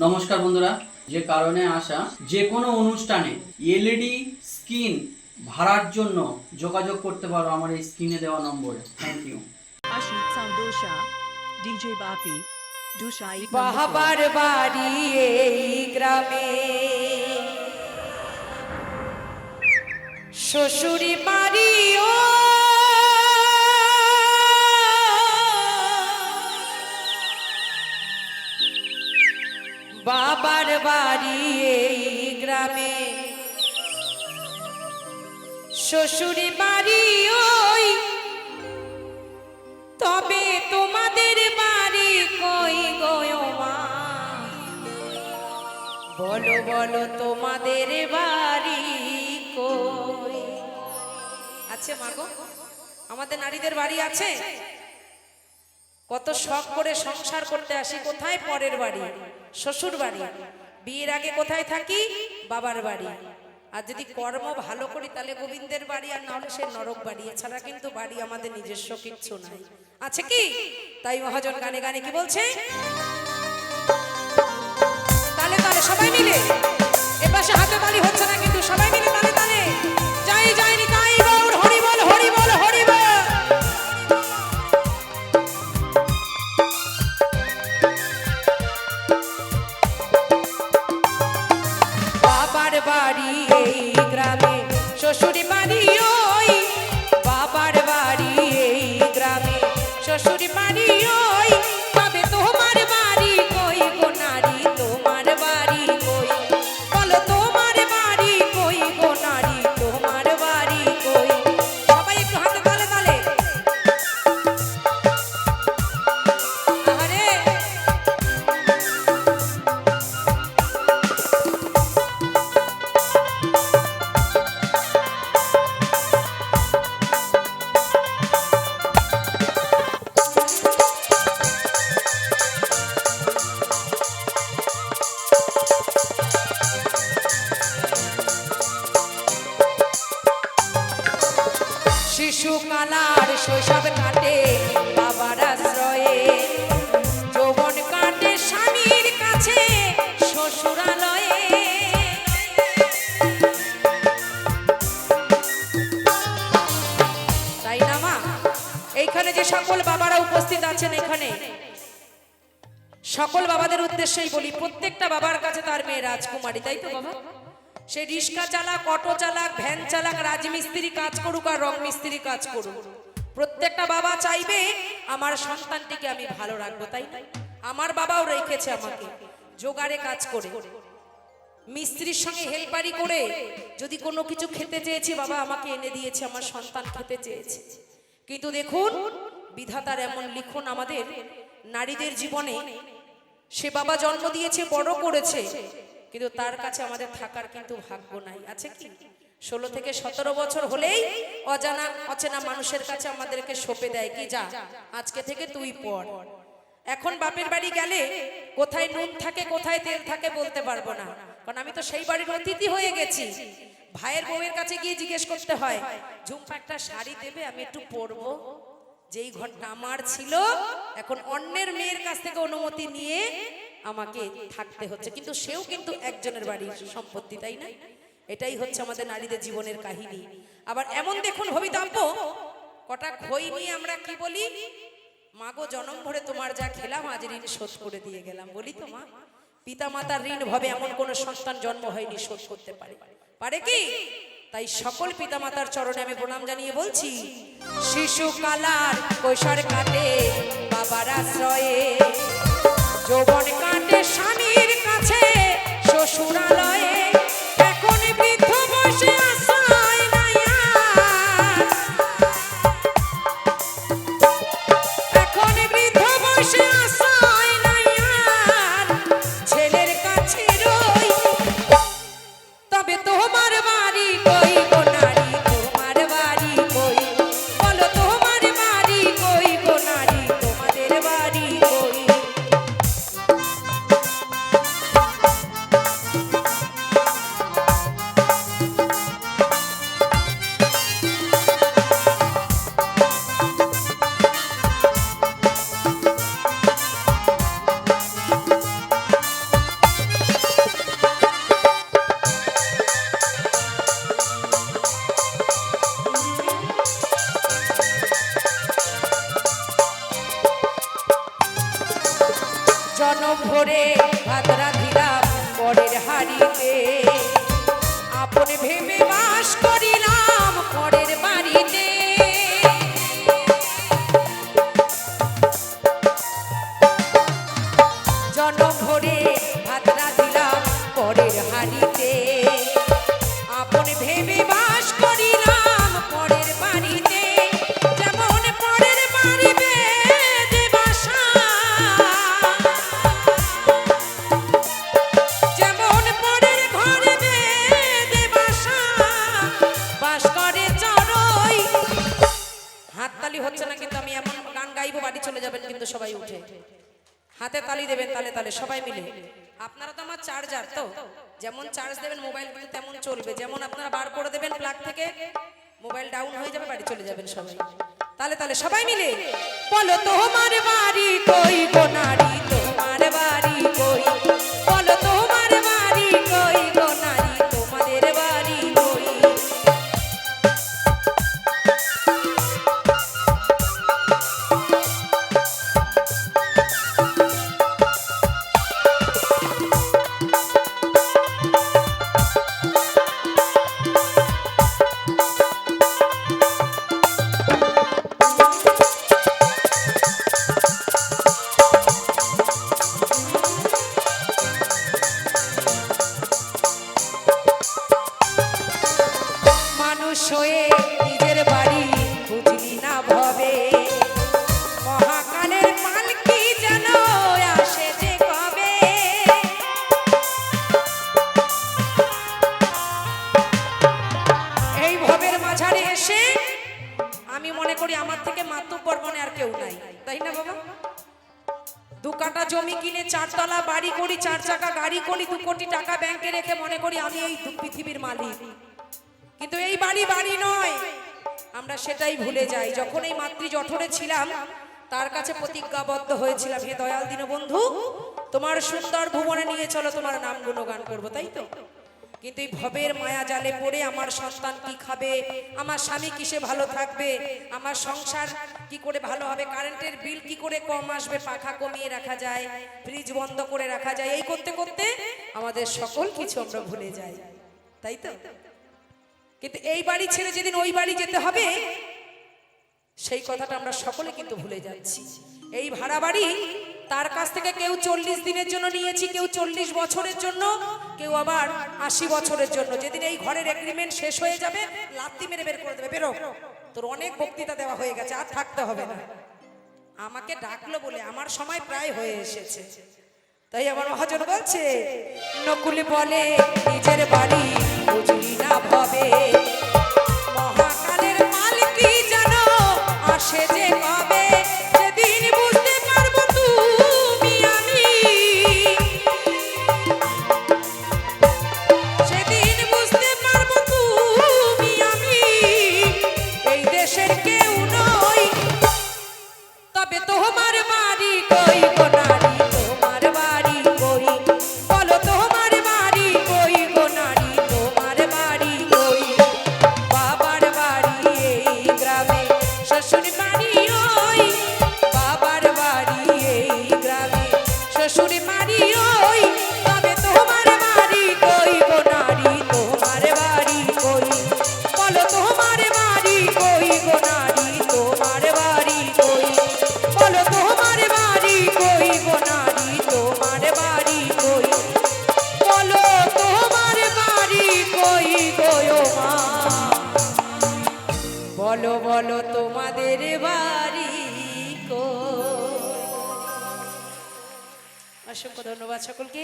নমস্কার বন্ধুরা, যে কারণে আসা যে কোনো অনুষ্ঠানে এলইডি স্ক্রিন ভাড়ার জন্য যোগাযোগ করতে পারো আমার এই স্ক্রিনে দেওয়া নম্বরে। Thank you. Ashit Samdosha, DJ Bapi, Dusha Ek বাহাবার বাড়ি এই গ্রামে, শ্বশুরি বাড়িও বাবার বাড়ি এই গ্রামে, শ্বশুরি বাড়ি ওই, তবে তোমাদের বাড়ি কই গো মা, বলো বলো তোমাদের বাড়ি কই? আছে মা গো? আমাদের নারীদের বাড়ি আছে? কত শখ করে সংসার করতে আসি, কোথায়? পরের বাড়ি, শ্বশুর বাড়ি। বিয়ের আগে কোথায় থাকি? বাবার বাড়ি। আর যদি কর্ম ভালো করি তাহলে গোবিন্দের বাড়ি, আর না হলে সে নরক বাড়ি। এছাড়া কিন্তু বাড়ি আমাদের নিজস্ব কিচ্ছু নাই, আছে কি? তাই মহাজন গানে গানে কি বলছে? তালে তালে সবাই মিলে, এপাশে হাতে তালি হচ্ছে না কিন্তু সবাই মিলে তালে তালে, যাই যাই নিতাই গৌর হরি বল হরি বল হরি বল। বাবার বাড়ি এই গ্রামে, শ্বশুরি বাড়ি ওই, বাবার বাড়ি এই গ্রামে, শ্বশুরি বাড়ি ওই, তবে তোমার বাড়ি কই গো নারী, তোমার বাড়ি কই? বলো তোমার বাড়ি কই গো নারী, তোমার বাড়ি কই? সবাই একটু হাতে তালে তালে। আরে শিশুকালার শৈশব কাটে বাবার আশ্রয়ে, যৌবন কাটে স্বামীর কাছে শ্বশুরালয়ে। তাই না মা? এইখানে যে সকল বাবারা উপস্থিত আছেন, এখানে সকল বাবাদের উদ্দেশ্যেই বলি, প্রত্যেকটা বাবার কাছে তার মেয়ে রাজকুমারী, তাই তো বাবা? সে রিক্সা চালাক, অটো চালাক, ভ্যান চালাক, রাজমিস্ত্রি কাজ করুক আর রং মিস্ত্রি কাজ করুক, প্রত্যেকটা বাবা চাইবে আমার সন্তানটিকে আমি ভালো রাখবো, তাই না? আমার বাবাও রেখেছে আমাকে জোগাড়ে কাজ করে, মিস্ত্রির সঙ্গে হেল্পারি করে, যদি কোনো কিছু খেতে চেয়েছি বাবা আমাকে এনে দিয়েছে, আমার সন্তান খেতে চেয়েছে। কিন্তু দেখুন বিধাতার এমন লিখন আমাদের নারীদের জীবনে, সে বাবা জন্ম দিয়েছে, বড় করেছে, কিন্তু তার কাছে আমাদের থাকার কিন্তু ভাগ্য নাই, আছে কি? 16 থেকে 17 বছর হলেই অজানা অচেনা মানুষের কাছে আমাদেরকে সঁপে দেয়, কি যা আজকে থেকে তুই পড়। এখন বাপের বাড়ি গেলে কোথায় নুন থাকে কোথায় তেল থাকে বলতে পারবো না, কারণ আমি তো সেই বাড়ির অতিথি হয়ে গেছি। ভাইয়ের বউয়ের কাছে গিয়ে জিজ্ঞেস করতে হয়, ঝুম্পা একটা শাড়ি দেবে, আমি একটু পরবো। যেই ঘরটা আমার ছিল এখন অন্যের মেয়ের কাছ থেকে অনুমতি নিয়ে আমাকে থাকতে হচ্ছে, কিন্তু সেও কিন্তু একজনের বাড়ির সম্পত্তি, তাই না? এটাই হচ্ছে আমাদের নারীদের জীবনের কাহিনী। আবার এমন দেখুন ভবিতব্য, কটা খই নিয়ে আমরা কি বলি? মাগো জনম ভরে তোমার যা খেলাম আজ ঋণ শোধ করে দিয়ে গেলাম, বলি তো মা? পিতা মাতার ঋণ ভাবে এমন কোন সন্তান জন্ম হয়নি শোধ করতে পারে, পারে কি? তাই সকল পিতা মাতার চরণে আমি প্রণাম জানিয়ে বলছি, শিশু কালার কৈশোর কাটে বাবার আশ্রয়ে, যৌবন কাটে স্বামীর কাছে শ্বশুরালয়ে, এখন বৃদ্ধ বসে আশ্রয় নাই আর, এখন বৃদ্ধ বসে আশ্রয় নাই আর, ছেলের কাছে রই, তবে তোমার বাড়ি কই গো নারী, তোমার বাড়ি কই? বলো তোমার বাড়ি কই গো নারী, তোমাদের বাড়ি কই? ভাত রাঁধিলাম পরের হাড়িতে, আপন ভেবে বাস করিলাম পরের বাড়িতে। জনম ভরে ভাত রাঁধিলাম পরের হাড়িতে, আপন ভেবে বাস করিলাম পরের বাড়িতে। যেমন পরের বাড়ি বেঁধে বাসা, যেমন পরের ঘরে বেঁধে বাসা, বাস করে চড়ই। হাততালি হচ্ছে না কিন্তু আমি এমন গান গাইবো, বাড়ি চলে যাবেন কিন্তু সবাই উঠে হাতে তালি দেবেন, তালে তালে সবাই মিলে। আপনারা তো আমার চার্জার, তো যেমন চার্জ দেবেন মোবাইল কিন্তু তেমন চলবে। যেমন আপনারা বার করে দেবেন প্লাগ থেকে, মোবাইল ডাউন হয়ে যাবে, বাড়ি চলে যাবেন সবাই। তালে তালে সবাই মিলে বলো তোমার বাড়ি কই গো নারী, তোমার বাড়ি কই, বলো তোমার বাড়ি কই গো নারী, তোমাদের বাড়ি কই। মানুষ হয়ে নিজের বাড়ি বুঝলি না ভবে, মহাকালের পালকি যেন আসে যে কবে। এই ভবের মাঝারে এসে আমি মনে করি আমার থেকে মাতব্বর মনে আর কেউ নাই, তাই না বাবা? 2 কাঠা জমি কিনে 4 তলা বাড়ি করি, 4 চাকা গাড়ি করি, 2 কোটি টাকা ব্যাংকে রেখে মনে করি আমি এই পৃথিবীর মালিক। কিন্তু এই বাড়ি বাড়ি নয়, আমরা সেটাই ভুলে যাই। যখন এই মাতৃ জঠরে ছিলাম তার কাছে প্রতিজ্ঞাবদ্ধ হয়েছিলাম, হে দয়াল দীনবন্ধু তোমার সুন্দর ভুবনে নিয়ে চলো, তোমার নাম গুণগান করবো, তাই তো? কিন্তু এই ভবের মায়া জালে পড়ে আমার সন্তান কি খাবে, আমার স্বামী কিসে ভালো থাকবে, আমার সংসার কি করে ভালো হবে, কারেন্টের বিল কি করে কম আসবে, পাখা কমিয়ে রাখা যায়, ফ্রিজ বন্ধ করে রাখা যায়, এই করতে করতে আমাদের সকল কিছু আমরা ভুলে যাই, তাই তো? কিন্তু এই বাড়ি ছেড়ে যেদিন ওই বাড়ি যেতে হবে সেই কথাটা আমরা সকলে কিন্তু ভুলে যাচ্ছি। এই ভাড়া বাড়ি তার কাছ থেকে কেউ 40 দিনের জন্য নিয়েছি, কেউ 40 বছরের জন্য, কেউ আবার 80 বছরের জন্য। যেদিন এই ঘরের এগ্রিমেন্ট শেষ হয়ে যাবে লাত্তি মেরে বের করে দেবে, বেরো, তোর অনেক বক্তৃতা দেওয়া হয়ে গেছে, আর থাকতে হবে না। আমাকে ডাকলো বলে আমার সময় প্রায় হয়ে এসেছে, তাই আমার মহাজন বলছে নকুল বলে নিজের বাড়ি বুঝলি না ভবে, মহাকালের মালিকি যেন আসে যে কবে। যেদিন বুঝতে পারবো তুমি আমি, সেদিন বুঝতে পারবো তুমি আমি এই দেশের কেউ নই। তবে তোমার বাড়ি কই গো নারী, তোমার বাড়ি কই, বলো তোমার বাড়ি কই গো নারী, তোমার বাড়ি কই। বাবার বাড়ি এই গ্রামে, শ্বশুর বাড়ি ওই, বাবার বাড়ি এই গ্রামে, শ্বশুর বাড়ি ওই। তবে তোমার বাড়ি কই গো নারী, তোমার বাড়ি কই, বলো তোমার বাড়ি কই গো নারী, তোমার বাড়ি কই, বলো তোমার বাড়ি কই গো নারী, তোমার বাড়ি কই, বলো তোমার বাড়ি কই গো মা, বলো বলো তোমাদের বাড়ি কই। অসংখ্য ধন্যবাদ সকলকে।